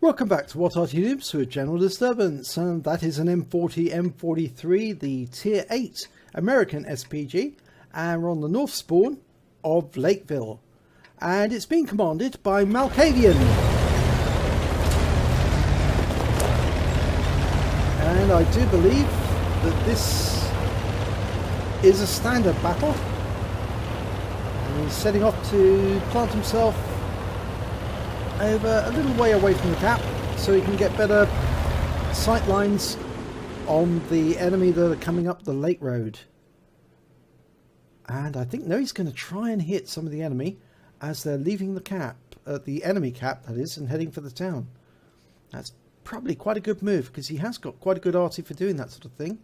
Welcome back to What Arty Noobs with General Disturbance, and that is an M40 M43, the Tier 8 American SPG, and we're on the north spawn of Lakeville, and it's being commanded by Malkavian. And I do believe that this is a standard battle, and he's setting off to plant himself over a little way away from the cap so he can get better sight lines on the enemy that are coming up the lake road. And I think now he's going to try and hit some of the enemy as they're leaving the cap, the enemy cap that is, and heading for the town. That's probably quite a good move because he has got quite a good arty for doing that sort of thing.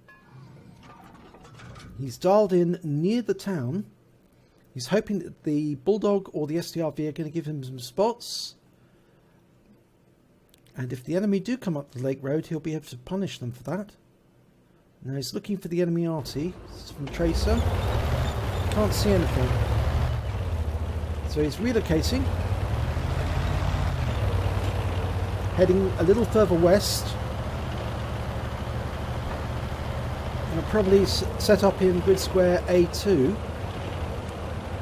He's dialed in near the town. He's hoping that the Bulldog or the SDRV are going to give him some spots. And if the enemy do come up the lake road, he'll be able to punish them for that. Now he's looking for the enemy arty. This is from Tracer. Can't see anything. So he's relocating. Heading a little further west. And I'll probably set up in grid square A2.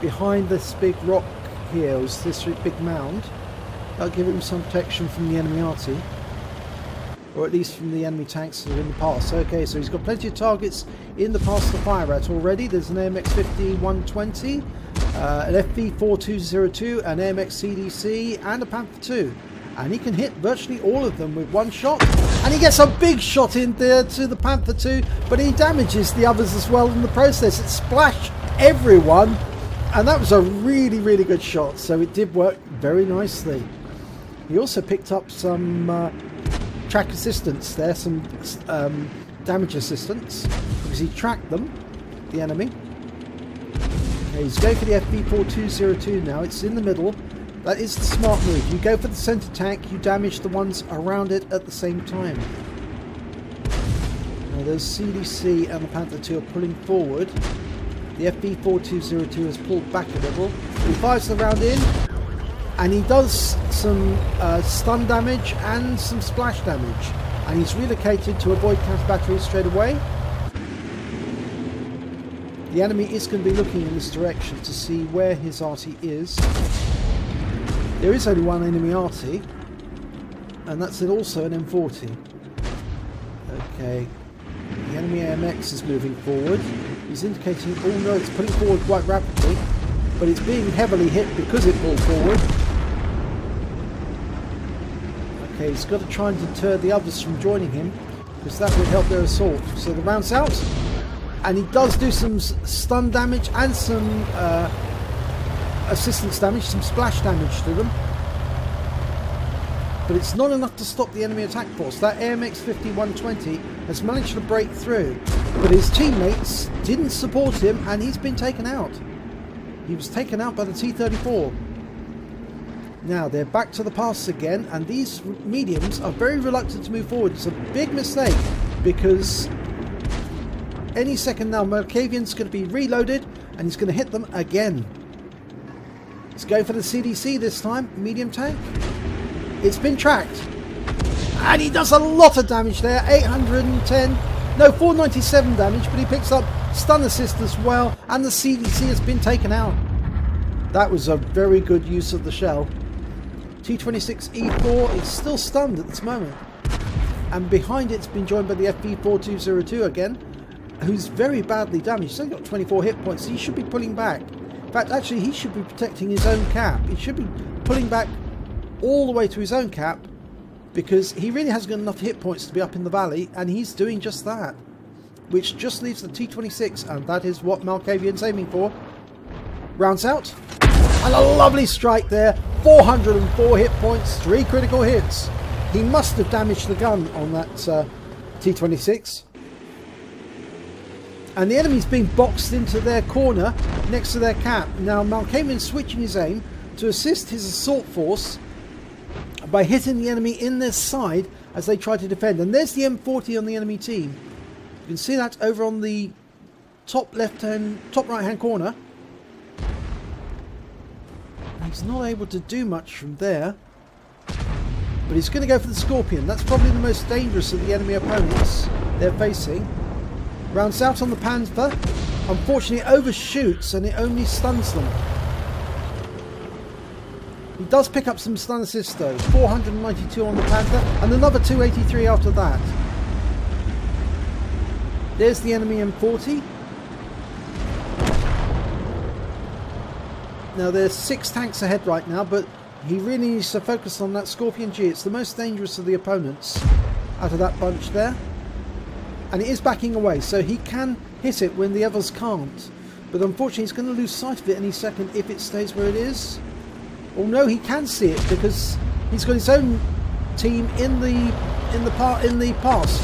Behind this big rock here is this big mound. That'll give him some protection from the enemy arty, or at least from the enemy tanks that are in the pass. Okay, so he's got plenty of targets in the pass to fire at already. There's an AMX-50 120, an FV4202, an AMX CDC, and a Panther 2. And he can hit virtually all of them with one shot. And he gets a big shot in there to the Panther 2, but he damages the others as well in the process. It splashed everyone, and that was a really, really good shot. So it did work very nicely. He also picked up some track assistance there, some damage assistance, because he tracked them, the enemy. Okay, he's going for the FV4202 now. It's in the middle. That is the smart move. You go for the center tank, you damage the ones around it at the same time. Now those CDC and the Panther 2 are pulling forward. The FV4202 has pulled back a little. He fires the round in, and he does some stun damage and some splash damage. And he's relocated to avoid counter batteries straight away. The enemy is going to be looking in this direction to see where his arty is. There is only one enemy arty, and that's also an M40. Okay, the enemy AMX is moving forward. He's indicating, oh no, it's pulling forward quite rapidly, but it's being heavily hit because it pulled forward. Okay, he's got to try and deter the others from joining him, because that would help their assault. So the round's out, and he does do some stun damage and some assistance damage, some splash damage to them. But it's not enough to stop the enemy attack force. That AMX-50 120 has managed to break through, but his teammates didn't support him, and he's been taken out. He was taken out by the T-34. Now they're back to the pass again, and these mediums are very reluctant to move forward. It's a big mistake, because any second now Malkavian's going to be reloaded, and he's going to hit them again. He's going for the CDC this time, medium tank. It's been tracked, and he does a lot of damage there. 497 damage, but he picks up stun assist as well, and the CDC has been taken out. That was a very good use of the shell. T26E4 is still stunned at this moment, and behind it's been joined by the FV4202 again, who's very badly damaged. He's only got 24 hit points, so he should be pulling back. In fact, actually, he should be protecting his own cap. He should be pulling back all the way to his own cap, because he really hasn't got enough hit points to be up in the valley, and he's doing just that, which just leaves the T26, and that is what Malkavian's aiming for. Rounds out, and a lovely strike there. 404 hit points, 3 critical hits. He must have damaged the gun on that T26. And the enemy's being boxed into their corner next to their cap. Now Malkavian's switching his aim to assist his assault force by hitting the enemy in their side as they try to defend. And there's the M40 on the enemy team. You can see that over on the top right hand corner. He's not able to do much from there. but he's going to go for the Scorpion. That's probably the most dangerous of the enemy opponents they're facing. Rounds out on the Panther. Unfortunately, it overshoots and it only stuns them. He does pick up some stun assists though. 492 on the Panther and another 283 after that. There's the enemy M40. Now there's 6 tanks ahead right now, but he really needs to focus on that Scorpion G. It's the most dangerous of the opponents out of that bunch there. And it is backing away, so he can hit it when the others can't. But unfortunately he's going to lose sight of it any second if it stays where it is. Oh no, he can see it because he's got his own team in the pass.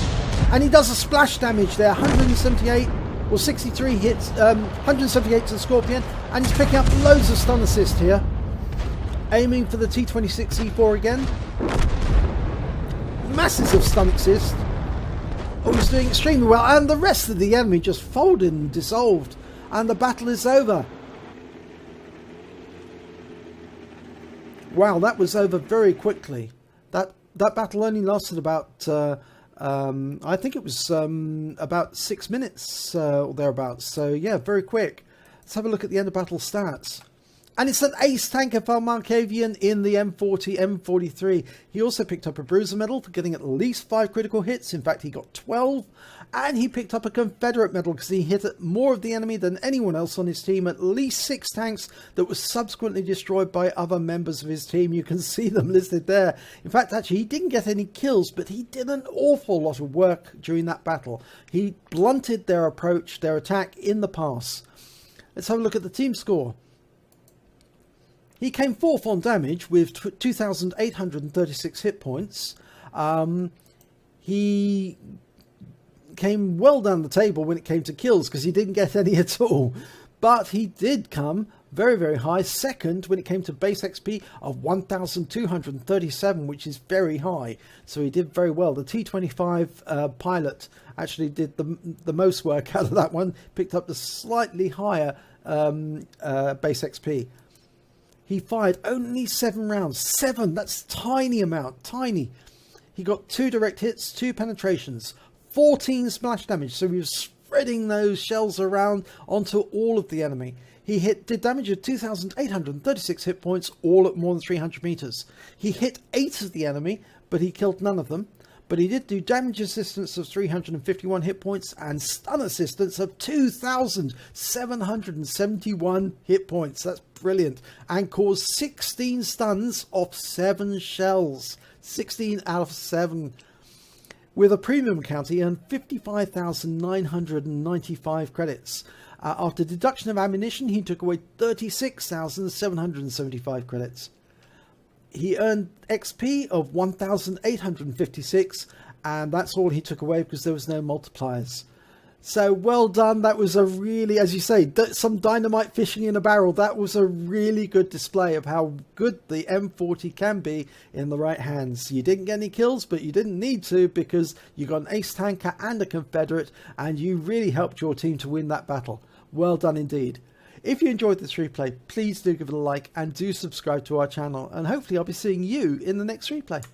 And he does a splash damage there, 178 or 63 hits, 178 to the Scorpion, and he's picking up loads of stun assist here. Aiming for the T26E4 again. Masses of stun assist. Oh, he's doing extremely well, and the rest of the enemy just folded and dissolved, and the battle is over. Wow, that was over very quickly. That battle only lasted about, I think it was about 6 minutes or thereabouts. So yeah, very quick. Let's have a look at the end of battle stats. And it's an Ace Tanker for Markavian in the M40, M43. He also picked up a Bruiser medal for getting at least 5 critical hits. In fact, he got 12. And he picked up a Confederate medal because he hit more of the enemy than anyone else on his team. At least 6 tanks that were subsequently destroyed by other members of his team. You can see them listed there. In fact, actually, he didn't get any kills, but he did an awful lot of work during that battle. He blunted their approach, their attack in the pass. Let's have a look at the team score. He came 4th on damage with 2,836 hit points. He came well down the table when it came to kills because he didn't get any at all. But he did come very, very high. 2nd when it came to base XP of 1,237, which is very high. So he did very well. The T25 pilot actually did the most work out of that one. Picked up the slightly higher base XP. He fired only 7 rounds. 7, that's tiny amount, tiny. He got 2 direct hits, 2 penetrations, 14 splash damage. So he was spreading those shells around onto all of the enemy. He did damage of 2,836 hit points, all at more than 300 meters. He hit 8 of the enemy, but he killed none of them. But he did do damage assistance of 351 hit points and stun assistance of 2,771 hit points. That's brilliant. And caused 16 stuns off 7 shells. 16 out of 7. With a premium account, he earned 55,995 credits. After deduction of ammunition, he took away 36,775 credits. He earned XP of 1,856, and that's all he took away because there was no multipliers. So well done. That was a really, as you say, some dynamite fishing in a barrel. That was a really good display of how good the M40 can be in the right hands. You didn't get any kills, but you didn't need to because you got an Ace Tanker and a Confederate, and you really helped your team to win that battle. Well done indeed. If you enjoyed this replay, please do give it a like and do subscribe to our channel, and hopefully I'll be seeing you in the next replay.